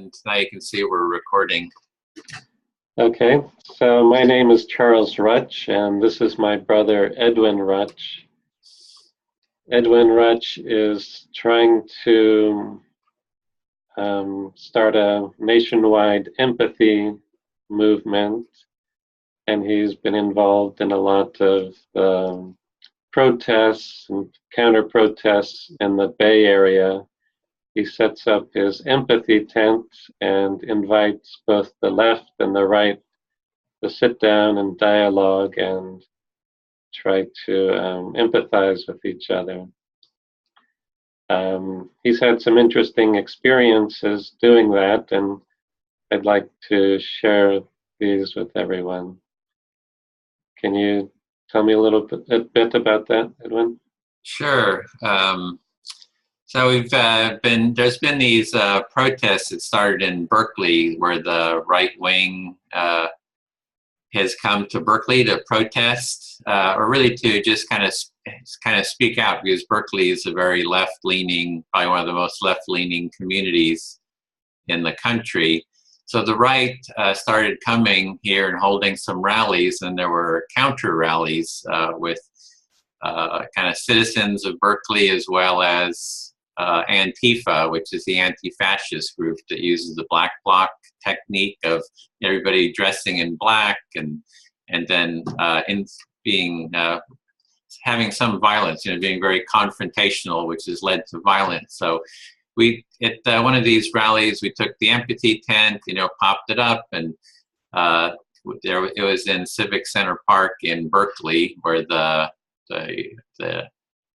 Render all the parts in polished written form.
and now you can see we're recording. Okay, so my name is Charles Rutsch, and this is my brother Edwin Rutsch. Edwin Rutsch is trying to start a nationwide empathy movement, and he's been involved in a lot of protests and counter-protests in the Bay Area. He sets up his empathy tent and invites both the left and the right to sit down and dialogue and try to empathize with each other. He's had some interesting experiences doing that, and I'd like to share these with everyone. Can you tell me a little bit about that, Edwin? Sure. So there's been these protests that started in Berkeley, where the right wing has come to Berkeley to protest, or really to just kind of speak out, because Berkeley is a very left-leaning, probably one of the most left-leaning communities in the country. So the right started coming here and holding some rallies, and there were counter rallies with kind of citizens of Berkeley, as well as Antifa, which is the anti-fascist group that uses the black bloc technique of everybody dressing in black and then having some violence, being very confrontational, which has led to violence. So at one of these rallies, we took the empathy tent, popped it up, and it was in Civic Center Park in Berkeley, where the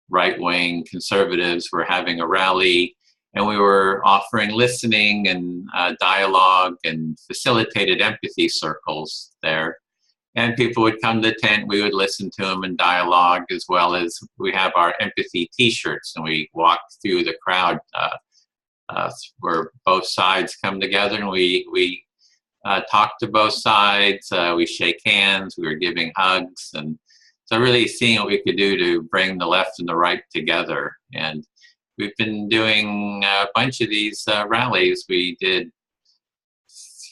right-wing conservatives were having a rally, and we were offering listening and dialogue and facilitated empathy circles there. And people would come to the tent, we would listen to them and dialogue, as well as we have our empathy t-shirts, and we walked through the crowd where both sides come together, and we talk to both sides, we shake hands, we were giving hugs, and so really seeing what we could do to bring the left and the right together. And we've been doing a bunch of these rallies. We did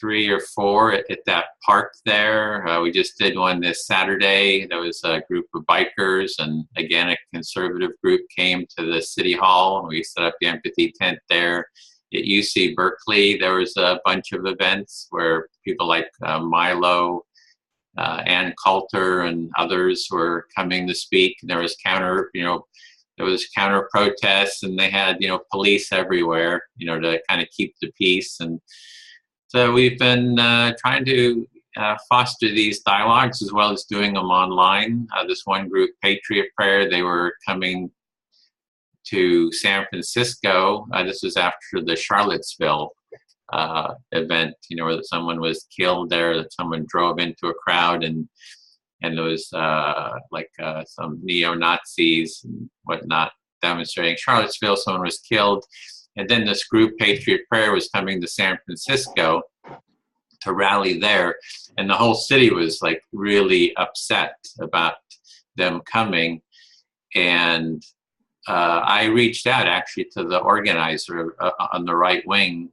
3 or 4 at that park there. We just did one this Saturday. There was a group of bikers, and again, a conservative group came to the city hall, and we set up the empathy tent there. At UC Berkeley, there was a bunch of events where people like Milo, Ann Coulter, and others were coming to speak. There was counter protests, and they had, police everywhere, to kind of keep the peace. And so we've been trying to foster these dialogues, as well as doing them online. This one group, Patriot Prayer, they were coming to San Francisco. This was after the Charlottesville event, where someone was killed there, that someone drove into a crowd, and there was some neo-Nazis and whatnot demonstrating. Charlottesville, someone was killed, and then this group, Patriot Prayer, was coming to San Francisco to rally there, and the whole city was really upset about them coming. And I reached out actually to the organizer on the right wing,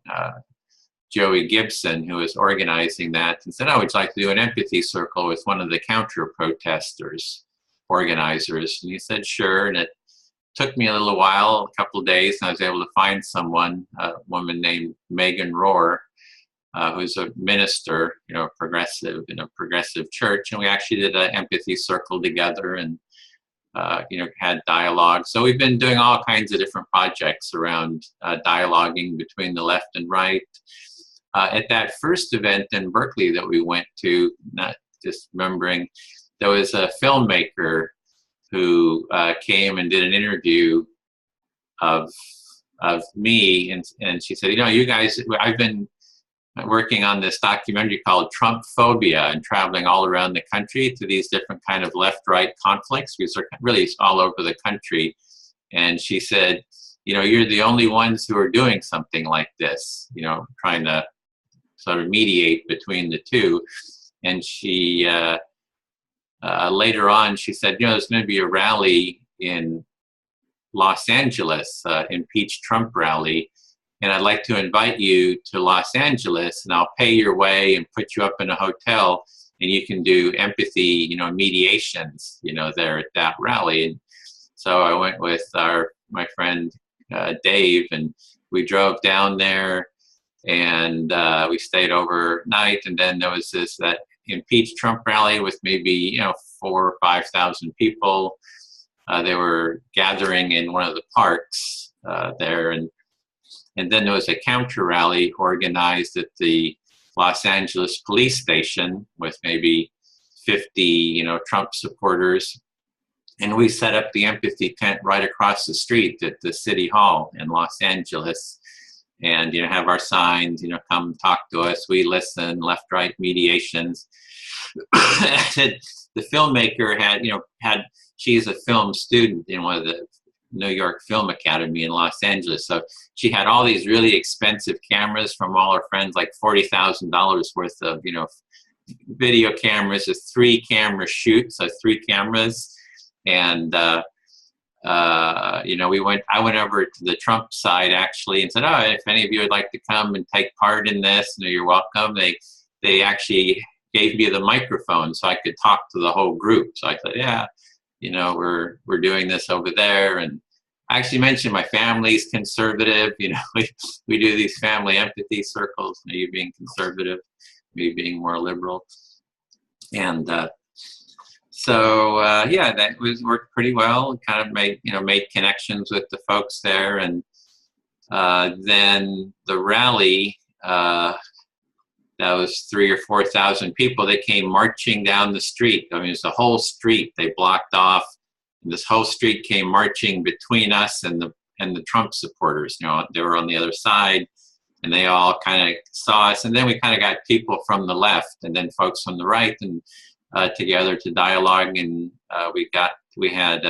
Joey Gibson, who was organizing that, and said, "I would like to do an empathy circle with one of the counter-protesters organizers." And he said, "Sure." And it took me a little while, a couple of days, and I was able to find someone, a woman named Megan Rohr, who's a minister, progressive in a progressive church. And we actually did an empathy circle together, and had dialogue. So we've been doing all kinds of different projects around dialoguing between the left and right. At that first event in Berkeley that we went to, not just remembering, there was a filmmaker who came and did an interview of me, and she said, you guys, I've been working on this documentary called Trump Phobia, and traveling all around the country to these different kind of left-right conflicts, because they're really all over the country. And she said, you're the only ones who are doing something like this, trying to sort of mediate between the two. And she, later on, she said, there's going to be a rally in Los Angeles, impeach Trump rally. and I'd like to invite you to Los Angeles, and I'll pay your way and put you up in a hotel, and you can do empathy, mediations, there at that rally. And so I went with my friend Dave, and we drove down there, and we stayed overnight. And then there was that impeach Trump rally with maybe 4,000 or 5,000 people. They were gathering in one of the parks there, and then there was a counter rally organized at the Los Angeles police station with maybe 50 Trump supporters. And we set up the empathy tent right across the street at the City Hall in Los Angeles, and have our signs, come talk to us. We listen, left, right, mediations. The filmmaker had she's a film student in one of the New York Film Academy in Los Angeles, so she had all these really expensive cameras from all her friends, like $40,000 worth of video cameras, a 3-camera shoot, so 3 cameras. And I went over to the Trump side actually and said, oh, if any of you would like to come and take part in this, you're welcome. They actually gave me the microphone so I could talk to the whole group. So I said, yeah, we're doing this over there. And I actually mentioned my family's conservative. We do these family empathy circles, you being conservative, me being more liberal. And that worked pretty well. Kind of made connections with the folks there. And then the rally, that was 3,000 or 4,000 people. They came marching down the street. I mean, it's the whole street they blocked off. And this whole street came marching between us and the Trump supporters. They were on the other side, and they all kind of saw us. And then we kind of got people from the left, and then folks from the right, and together to dialogue. And we had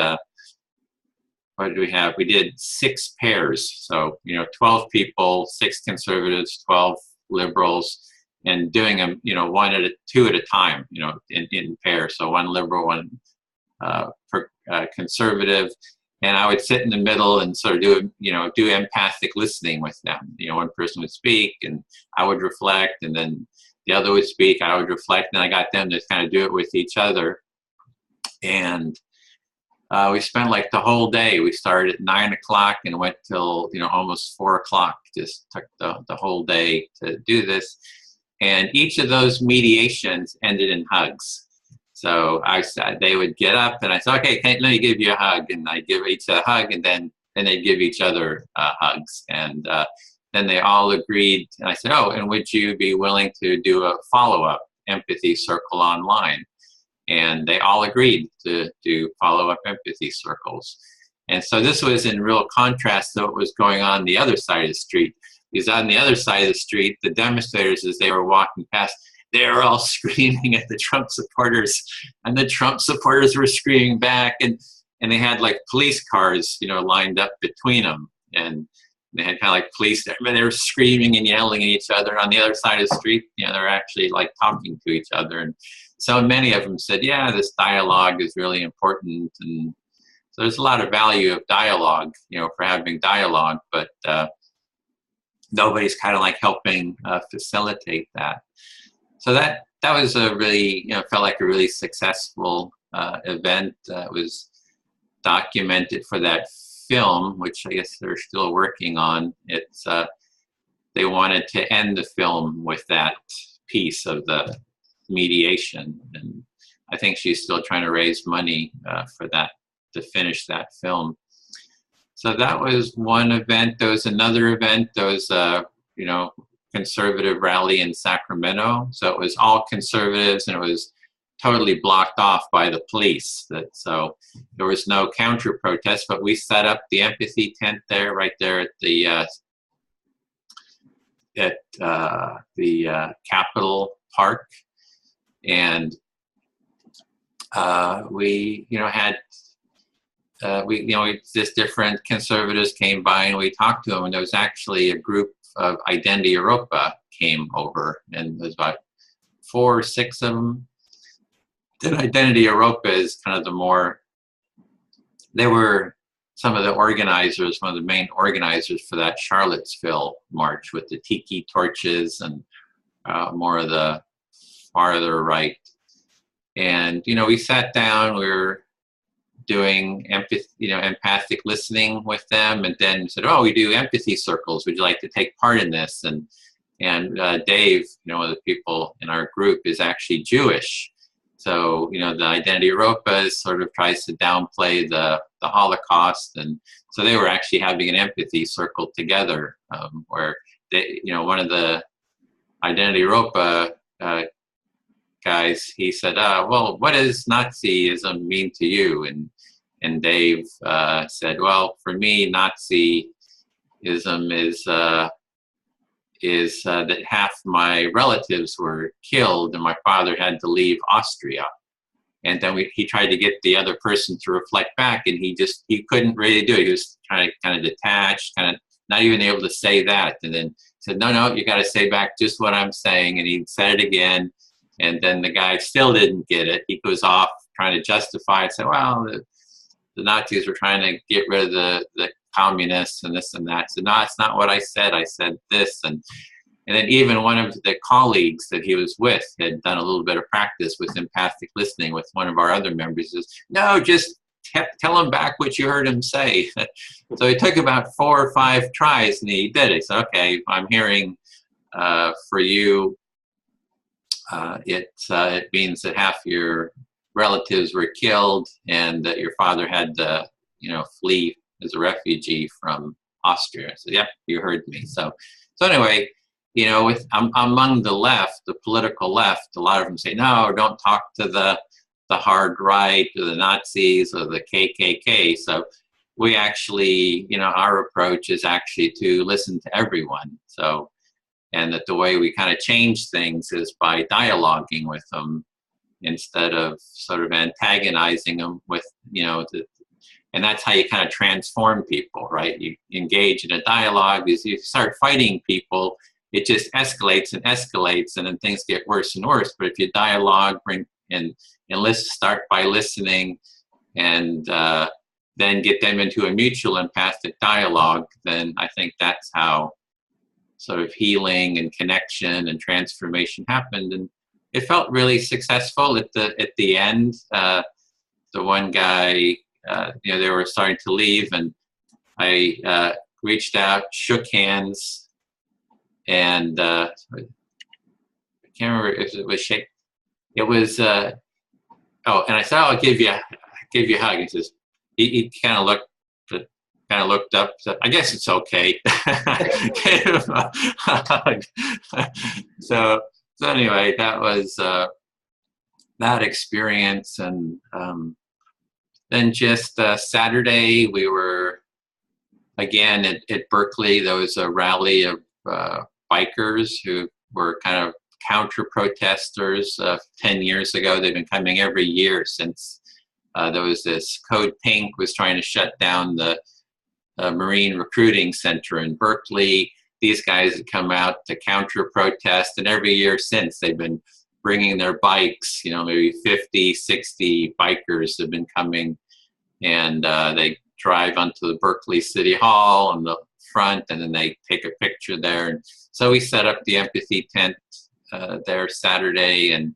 what did we have? We did 6 pairs. So 12 people, 6 conservatives, 12 liberals, and doing them, 2 at a time, in pairs. So 1 liberal, 1 conservative, and I would sit in the middle and sort of do empathic listening with them. One person would speak, and I would reflect, and then the other would speak, I would reflect, and I got them to kind of do it with each other. And we spent like the whole day. We started at 9 o'clock and went till almost 4 o'clock. Just took the whole day to do this. And each of those mediations ended in hugs. So I said, they would get up, and I said, okay, let me give you a hug. And I'd give each a hug, and then they'd give each other hugs. And then they all agreed. And I said, oh, and would you be willing to do a follow-up empathy circle online? And they all agreed to do follow-up empathy circles. And so this was in real contrast to what was going on the other side of the street. Because on the other side of the street, the demonstrators, as they were walking past, they were all screaming at the Trump supporters, and the Trump supporters were screaming back, and they had like police cars, lined up between them, and they had kind of like police there, but they were screaming and yelling at each other. On the other side of the street, they're actually like talking to each other. And so many of them said, yeah, this dialogue is really important. And so there's a lot of value of dialogue, for having dialogue, but nobody's kind of like helping facilitate that. So that was a really, felt like a really successful event. It was documented for that film, which I guess they're still working on. It's they wanted to end the film with that piece of the mediation, and I think she's still trying to raise money for that, to finish that film. So that was one event. There was another event. There was conservative rally in Sacramento. So it was all conservatives, and it was totally blocked off by the police. So there was no counter protest, but we set up the empathy tent there, right there at the Capitol Park, and we had. Just different conservatives came by, and we talked to them, and there was actually a group of Identity Europa came over, and there's about 4 or 6 of them. Then Identity Europa is kind of the more, they were some of the organizers, one of the main organizers for that Charlottesville march with the tiki torches and more of the farther right. And, you know, we sat down, we were doing empathic listening with them, and then said, oh, we do empathy circles. Would you like to take part in this? And Dave, you know, one of the people in our group is actually Jewish. So, you know, the Identity Europa sort of tries to downplay the Holocaust. And so they were actually having an empathy circle together where they, you know, one of the Identity Europa guys, he said, well, what does Nazism mean to you? And Dave said, well, for me, Nazism is that half my relatives were killed and my father had to leave Austria. And then he tried to get the other person to reflect back, and he couldn't really do it. He was trying to kind of detach, kind of not even able to say that. And then said, no, you got to say back just what I'm saying. And he said it again. And then the guy still didn't get it. He goes off trying to justify it, say, well, the Nazis were trying to get rid of the communists and this and that. So no, it's not what I said. I said this. And then even one of the colleagues that he was with had done a little bit of practice with empathic listening with one of our other members. He says, no, just tell him back what you heard him say. So it took about 4 or 5 tries and he did it. So, okay, I'm hearing for you, it means that half your relatives were killed and that your father had to, you know, flee as a refugee from Austria. So, yep, you heard me. So anyway, you know, among the left, the political left, a lot of them say, no, don't talk to the hard right or the Nazis or the KKK. So we actually, you know, our approach is actually to listen to everyone. So, and that the way we kind of change things is by dialoguing with them instead of sort of antagonizing them with, you know, and that's how you kind of transform people, right? You engage in a dialogue. As you start fighting people, it just escalates and escalates, and then things get worse and worse. But if you dialogue, start by listening, and then get them into a mutual empathic dialogue, then I think that's how sort of healing and connection and transformation happened. And it felt really successful at the end. The one guy, you know, they were starting to leave, and I reached out, shook hands, and I can't remember if it was shake. It was and I said, I'll give you a hug. He says, he kind of looked up, said, I guess it's okay. Gave him a hug. So anyway, that was that experience. And then just Saturday, we were again at Berkeley. There was a rally of bikers who were kind of counter protesters 10 years ago. They've been coming every year since there was this Code Pink was trying to shut down the Marine Recruiting Center in Berkeley. These guys had come out to counter protest, and every year since they've been bringing their bikes, you know, maybe 50, 60 bikers have been coming, and they drive onto the Berkeley City Hall on the front, and then they take a picture there. And so we set up the empathy tent there Saturday, and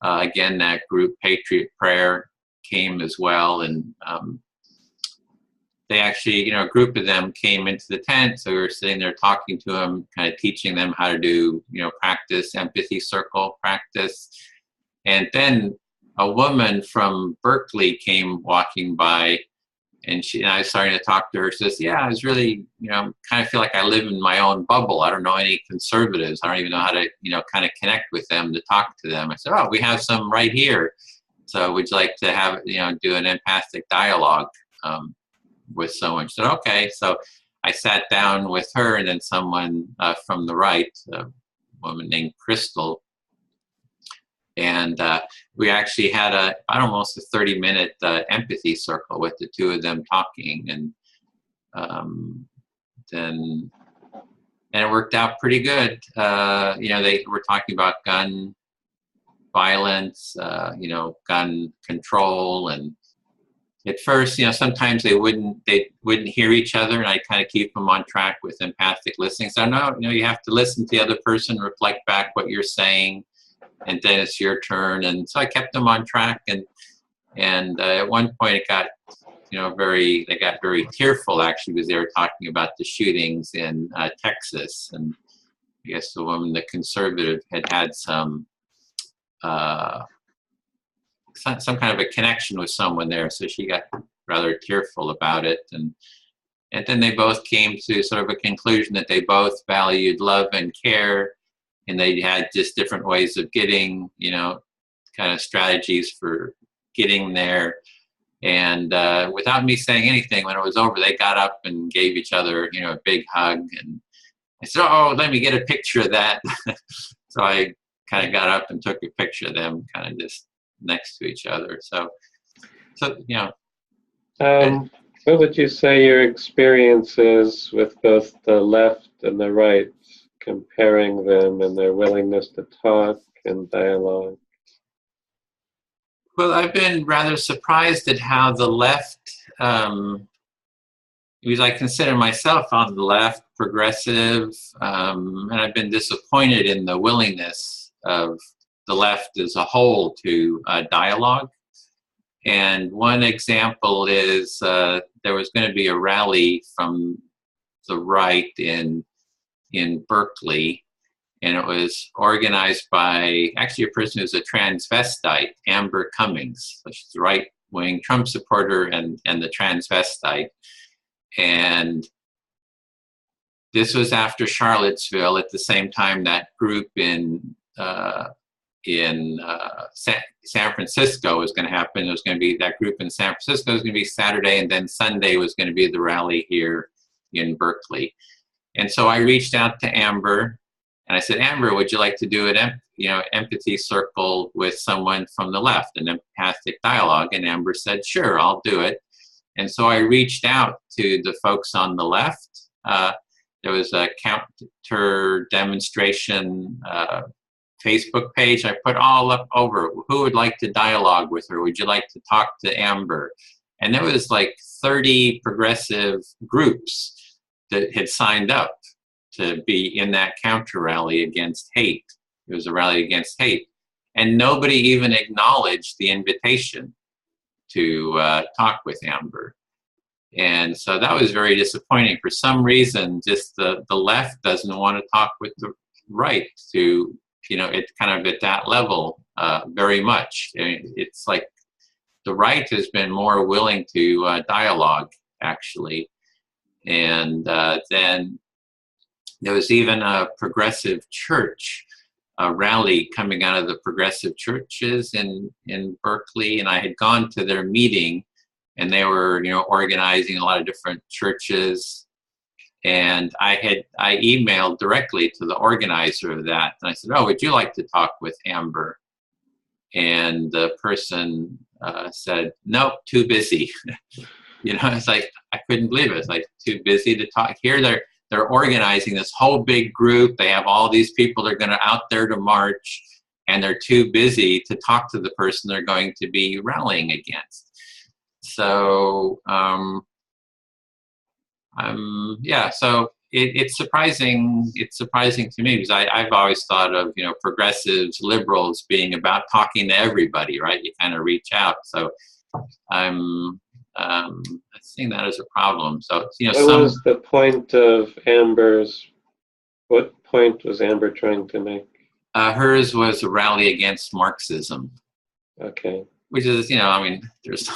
again, that group Patriot Prayer came as well, and they actually, you know, a group of them came into the tent, so we were sitting there talking to them, kind of teaching them how to do, you know, practice, empathy circle practice. And then a woman from Berkeley came walking by, and I was starting to talk to her. She says, yeah, I was really, you know, kind of feel like I live in my own bubble. I don't know any conservatives. I don't even know how to, you know, kind of connect with them, to talk to them. I said, oh, we have some right here. So would you like to have, you know, do an empathic dialogue with someone? She said, okay. So I sat down with her, and then someone from the right, a woman named Crystal, and we actually had almost a 30-minute empathy circle with the two of them talking, and then it worked out pretty good. You know, they were talking about gun violence, you know, gun control, and at first, sometimes they wouldn't hear each other, and I kind of keep them on track with empathic listening. So no, you have to listen to the other person, reflect back what you're saying, and then it's your turn. And so I kept them on track, and at one point it got, they got very tearful actually, because they were talking about the shootings in Texas, and I guess the woman, the conservative, had some kind of a connection with someone there, so she got rather tearful about it, and then they both came to sort of a conclusion that they both valued love and care, and they had just different ways of getting, kind of strategies for getting there. And without me saying anything, when it was over, they got up and gave each other, a big hug, and I said, "Oh, let me get a picture of that." So I kind of got up and took a picture of them, kind of just next to each other. So what would you say your experience is with both the left and the right, comparing them and their willingness to talk and dialogue? Well, I've been rather surprised at how the left, because I consider myself on the left, progressive, and I've been disappointed in the willingness of the left as a whole to dialogue. And one example is there was going to be a rally from the right in Berkeley, and it was organized by actually a person who's a transvestite, Amber Cummings. So she's a right-wing Trump supporter and the transvestite. And this was after Charlottesville, at the same time that group in San Francisco was going to happen. It was going to be that group in San Francisco was going to be Saturday, and then Sunday was going to be the rally here in Berkeley. And so I reached out to Amber, and I said, "Amber, would you like to do an empathy circle with someone from the left, an empathic dialogue?" And Amber said, "Sure, I'll do it." And so I reached out to the folks on the left. There was a counter demonstration Facebook page. I put all up over, who would like to dialogue with her? Would you like to talk to Amber? And there was like 30 progressive groups that had signed up to be in that counter rally against hate. It was a rally against hate. And nobody even acknowledged the invitation to talk with Amber. And so that was very disappointing. For some reason, just the left doesn't want to talk with the right to, it's kind of at that level very much. It's like the right has been more willing to dialogue, actually. And then there was even a progressive church rally coming out of the progressive churches in Berkeley, and I had gone to their meeting, and they were, organizing a lot of different churches. And I emailed directly to the organizer of that, and I said, "Oh, would you like to talk with Amber?" And the person said, "Nope, too busy." It's like, I couldn't believe it. It's like, too busy to talk. Here they're organizing this whole big group. They have all these people that are going to out there to march, and they're too busy to talk to the person they're going to be rallying against. So, so it's surprising. It's surprising to me, because I've always thought of, progressives, liberals being about talking to everybody, right? You kind of reach out. So I'm seeing that as a problem. So, what was the point of Amber's? What point was Amber trying to make? Hers was a rally against Marxism. Okay. Which is, there's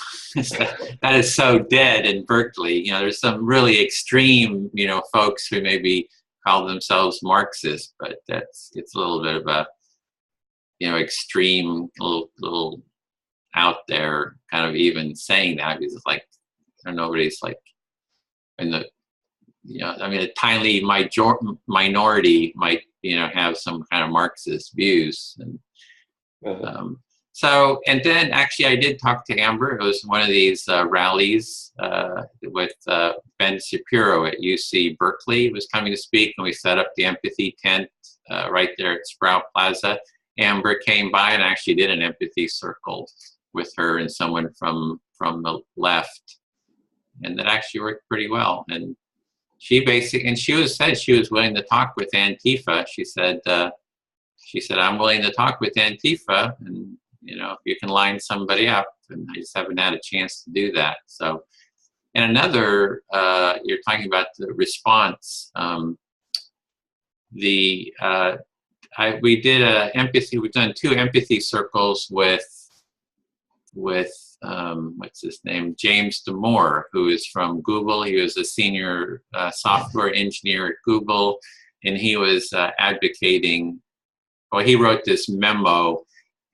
that is so dead in Berkeley. There's some really extreme, folks who maybe call themselves Marxist, but it's a little bit of a, extreme, little out there kind of even saying that, because it's like, nobody's like in the, a tiny minority might, have some kind of Marxist views. And so, and then actually I did talk to Amber. It was one of these rallies with Ben Shapiro at UC Berkeley was coming to speak, and we set up the empathy tent right there at Sprout Plaza. Amber came by and actually did an empathy circle with her and someone from from the left. And that actually worked pretty well. And she said she was willing to talk with Antifa. She said, I'm willing to talk with Antifa, and if you can line somebody up. And I just haven't had a chance to do that. So, and another, you're talking about the response. We've done 2 empathy circles with what's his name, James Damore, who is from Google. He was a senior software engineer at Google, and he was advocating. Well, he wrote this memo,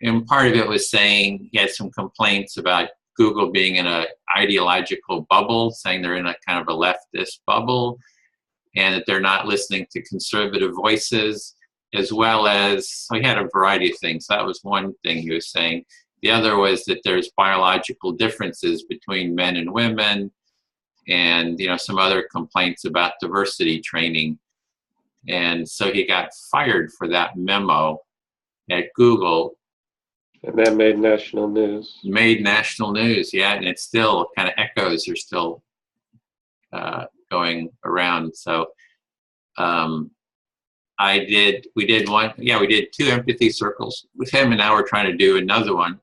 and part of it was saying he had some complaints about Google being in an ideological bubble, saying they're in a kind of a leftist bubble, and that they're not listening to conservative voices, as well as, so he had a variety of things. That was one thing he was saying. The other was that there's biological differences between men and women, and some other complaints about diversity training. And so he got fired for that memo at Google. And that made national news. Made national news, yeah, and it still kind of echoes are still going around. So we did 2 empathy circles with him, and now we're trying to do another one.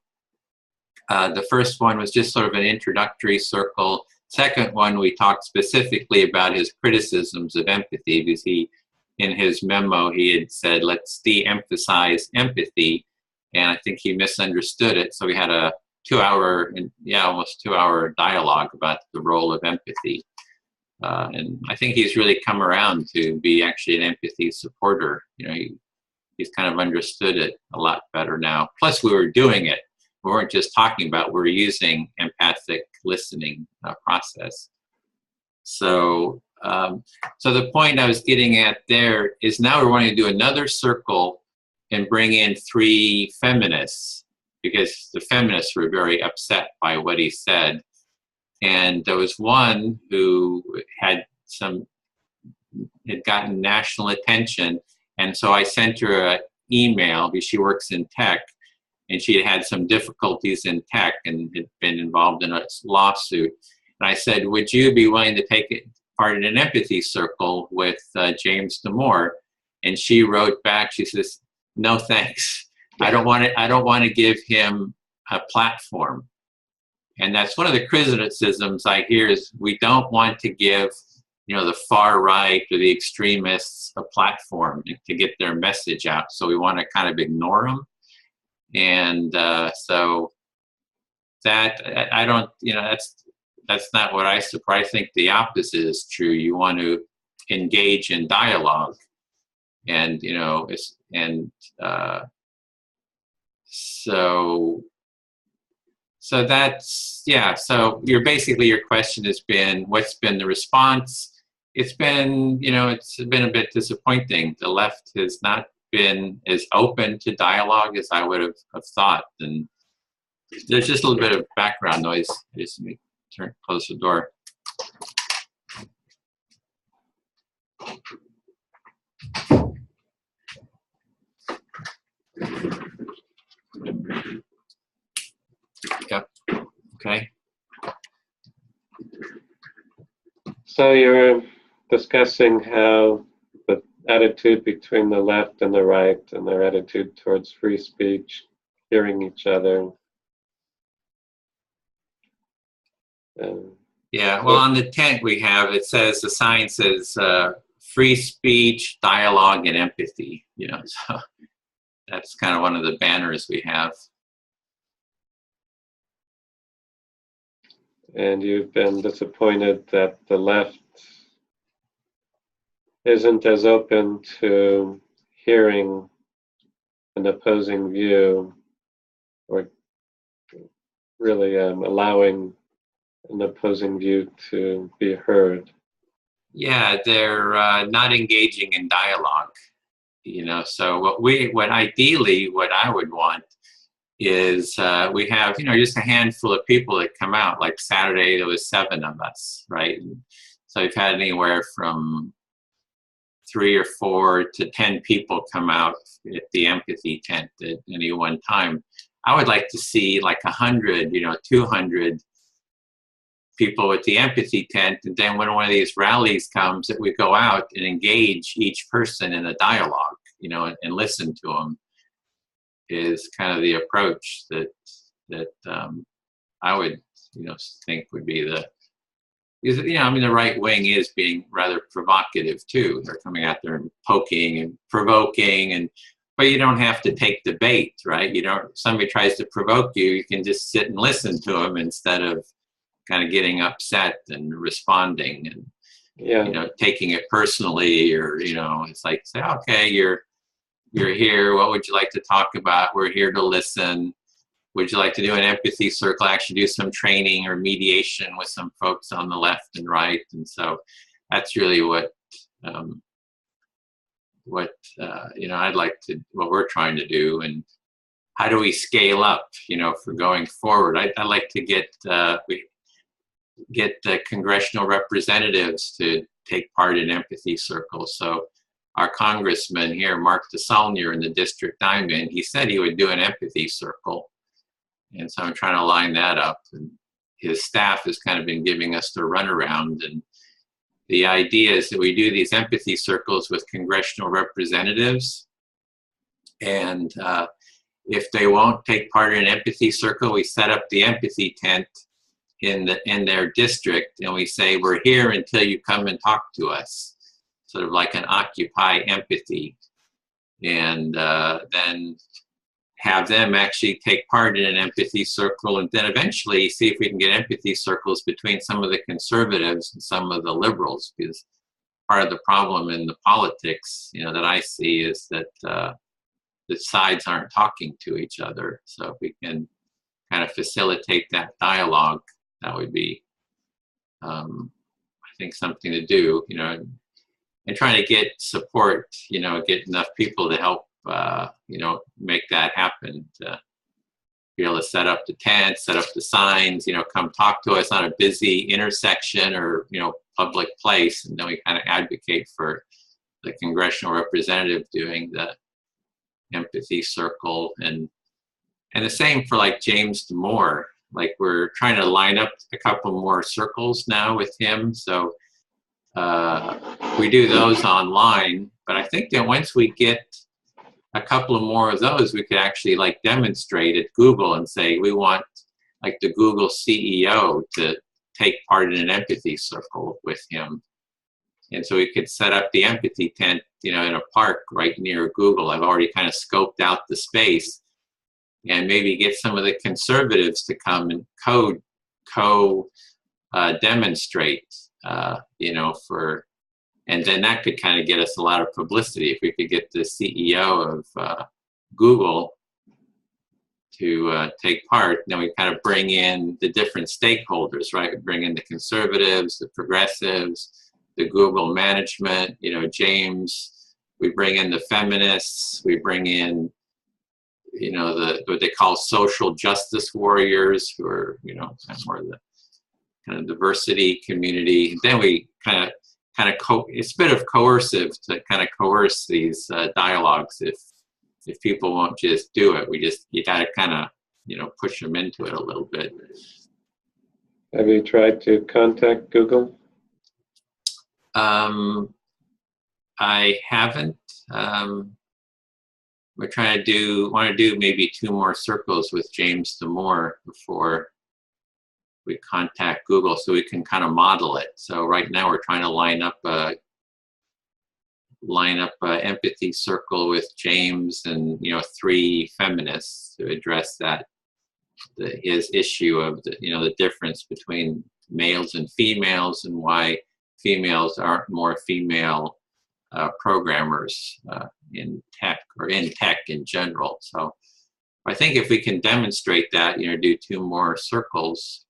The first one was just sort of an introductory circle. Second one, we talked specifically about his criticisms of empathy, because in his memo, he had said, let's de-emphasize empathy. And I think he misunderstood it. So we had a 2-hour, almost 2-hour dialogue about the role of empathy. And I think he's really come around to be actually an empathy supporter. He's kind of understood it a lot better now. Plus, we were doing it. We weren't just talking about, we're using empathic listening process. So the point I was getting at there is now we're wanting to do another circle and bring in 3 feminists, because the feminists were very upset by what he said. And there was one who had gotten national attention. And so I sent her an email, because she works in tech, and she had some difficulties in tech and had been involved in a lawsuit. And I said, would you be willing to take part in an empathy circle with James Damore? And she wrote back, she says, no, thanks. I don't want to give him a platform. And that's one of the criticisms I hear is we don't want to give, the far right or the extremists a platform to get their message out. So we want to kind of ignore them. And so that, I don't, that's not what I support. I think the opposite is true. You want to engage in dialogue, and so that's, so your question has been, what's been the response? It's been, it's been a bit disappointing. The left has not been as open to dialogue as I would have thought. And there's just a little bit of background noise. Just let me close the door. Yep. Okay. So you're discussing how the attitude between the left and the right, and their attitude towards free speech, hearing each other. Yeah, well, on the tent we have, it says, the sign says free speech, dialogue, and empathy, so that's kind of one of the banners we have. And you've been disappointed that the left isn't as open to hearing an opposing view, or really allowing an opposing view to be heard. Yeah, they're not engaging in dialogue, so what ideally I would want is we have, just a handful of people that come out. Like Saturday, there was 7 of us, right? And so we've had anywhere from 3 or 4 to 10 people come out at the empathy tent at any one time. I would like to see like 100, 200 people with the empathy tent, and then when one of these rallies comes, that we go out and engage each person in a dialogue, you know, and listen to them, is kind of the approach that I would, you know, think would be the, is, you know, I mean, the right wing is being rather provocative too. They're coming out there and poking and provoking, and but you don't have to take the bait, right? You don't. Somebody tries to provoke you, you can just sit and listen to them instead of kind of getting upset and responding and, Yeah. you know, taking it personally, or, you know, it's like, say, okay, you're here. What would you like to talk about? We're here to listen. Would you like to do an empathy circle? Actually, do some training or mediation with some folks on the left and right. And so, that's really what you know, I'd like to, what we're trying to do, and how do we scale up, you know, for going forward. I'd like to get congressional representatives to take part in empathy circles. So our congressman here, Mark DeSaulnier in the district I'm in, he said he would do an empathy circle. And so I'm trying to line that up. And his staff has kind of been giving us the runaround. And the idea is that we do these empathy circles with congressional representatives. And if they won't take part in an empathy circle, we set up the empathy tent in their district, and we say, we're here until you come and talk to us, sort of like an Occupy empathy, and then have them actually take part in an empathy circle, and then eventually see if we can get empathy circles between some of the conservatives and some of the liberals, because part of the problem in the politics, you know, that I see is that the sides aren't talking to each other. So if we can kind of facilitate that dialogue, that would be, I think, something to do, you know, and trying to get support, you know, get enough people to help, you know, make that happen, to be able to set up the tent, set up the signs, you know, come talk to us on a busy intersection or, you know, public place. And then we kind of advocate for the congressional representative doing the empathy circle, and the same for like James Damore. Like, we're trying to line up a couple more circles now with him. So we do those online, but I think that once we get a couple of more of those, we could actually like demonstrate at Google and say, we want like the Google CEO to take part in an empathy circle with him. And so we could set up the empathy tent, you know, in a park right near Google. I've already kind of scoped out the space, and maybe get some of the conservatives to come and demonstrate, you know, and then that could kind of get us a lot of publicity if we could get the CEO of Google to take part. Then we kind of bring in the different stakeholders, right? We bring in the conservatives, the progressives, the Google management, you know, James. We bring in the feminists. We bring in, you know, what they call social justice warriors, who are, you know, kind of more the kind of diversity community. Then we kind of it's a bit of coercive to kind of coerce these dialogues. If people won't just do it, you got to kind of, you know, push them into it a little bit. Have you tried to contact Google? I haven't. We're trying to want to do maybe 2 more circles with James Damore before we contact Google, so we can kind of model it. So right now we're trying to line up a empathy circle with James and, you know, 3 feminists to address that, his issue of the, you know, the difference between males and females, and why females aren't more female programmers in tech, or in tech in general. So I think if we can demonstrate that, you know, do 2 more circles,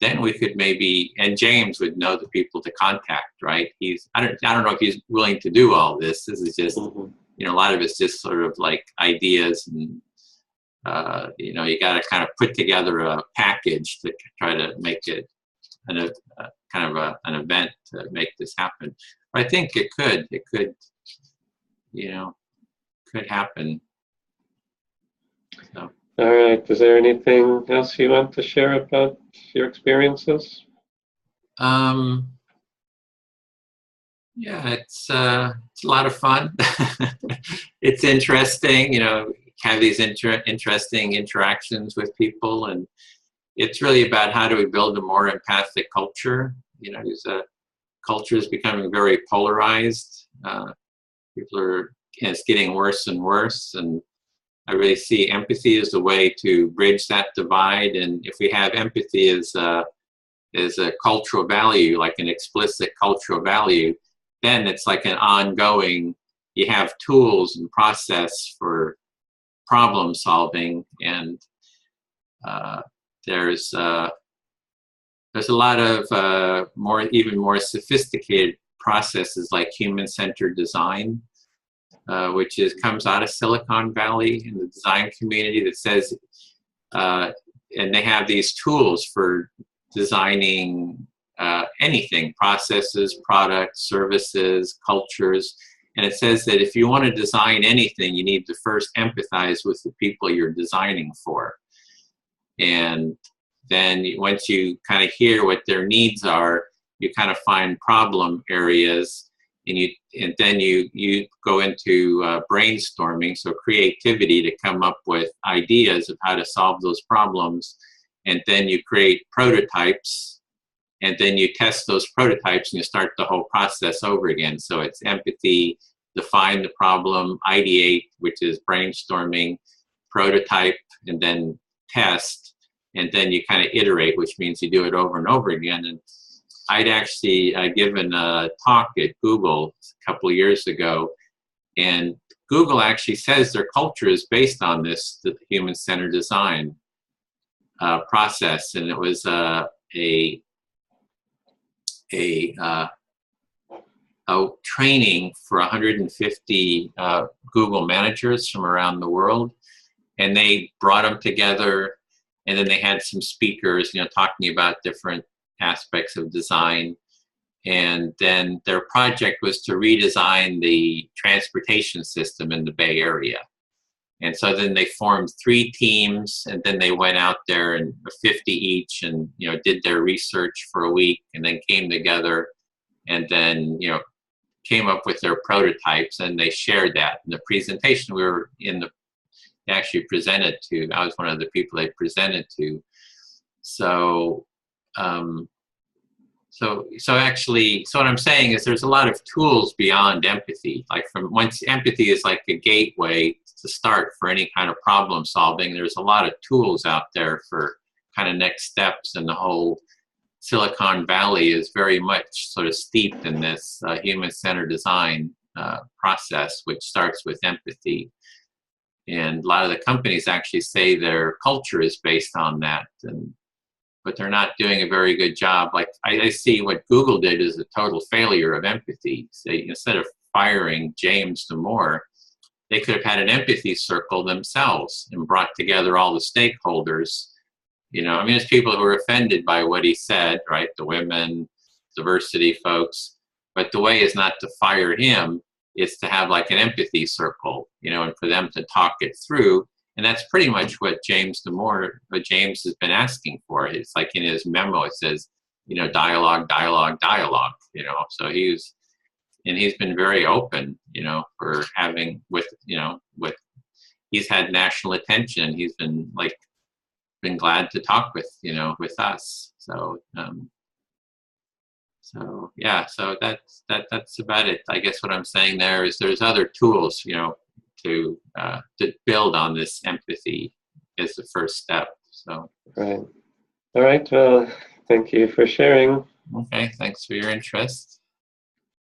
then we could maybe, and James would know the people to contact, right? I don't know if he's willing to do all this. This is just, you know, a lot of it's just sort of like ideas, and you know, you got to kind of put together a package to try to make it an event to make this happen. But I think it could, you know, could happen. So. All right. Is there anything else you want to share about your experiences? Yeah, it's a lot of fun. It's interesting, have these interesting interactions with people, and it's really about how do we build a more empathic culture. Because culture is becoming very polarized. People are, it's getting worse and worse, and I really see empathy as a way to bridge that divide. And if we have empathy as a cultural value, like an explicit cultural value, then it's like an ongoing, you have tools and process for problem solving, and there's a lot of even more sophisticated processes like human-centered design, which comes out of Silicon Valley in the design community, that says, and they have these tools for designing anything, processes, products, services, cultures. And it says that if you want to design anything, you need to first empathize with the people you're designing for. And then once you kind of hear what their needs are, you kind of find problem areas, and then you go into brainstorming, so creativity, to come up with ideas of how to solve those problems. And then you create prototypes, and then you test those prototypes, and you start the whole process over again. So it's empathy, define the problem, ideate, which is brainstorming, prototype, and then test, and then you kind of iterate, which means you do it over and over again. And I'd actually given a talk at Google a couple of years ago, and Google actually says their culture is based on this, the human-centered design process. And it was a training for 150 Google managers from around the world, and they brought them together, and then they had some speakers, talking about different aspects of design. And then their project was to redesign the transportation system in the Bay Area. And so then they formed 3 teams, and then they went out there, and 50 each, and did their research for a week, and then came together, and then came up with their prototypes, and they shared that in the presentation. We were they actually presented to. I was one of the people they presented to. So what I'm saying is there's a lot of tools beyond empathy. Like once empathy is like a gateway to start for any kind of problem solving, there's a lot of tools out there for kind of next steps, and the whole Silicon Valley is very much sort of steeped in this human-centered design process, which starts with empathy. And a lot of the companies actually say their culture is based on that, but they're not doing a very good job. Like I see what Google did is a total failure of empathy. Say, instead of firing James Damore, they could have had an empathy circle themselves and brought together all the stakeholders. There's people who were offended by what he said, right? The women, diversity folks. But the way is not to fire him. It's to have like an empathy circle, and for them to talk it through. And that's pretty much what James has been asking for. It's like in his memo, it says, dialogue, dialogue, dialogue, so he's been very open, for having he's had national attention. He's been glad to talk with us. So that's about it. I guess what I'm saying there is there's other tools, to build on this empathy is the first step. So right. All right. Well, thank you for sharing. Okay. Thanks for your interest.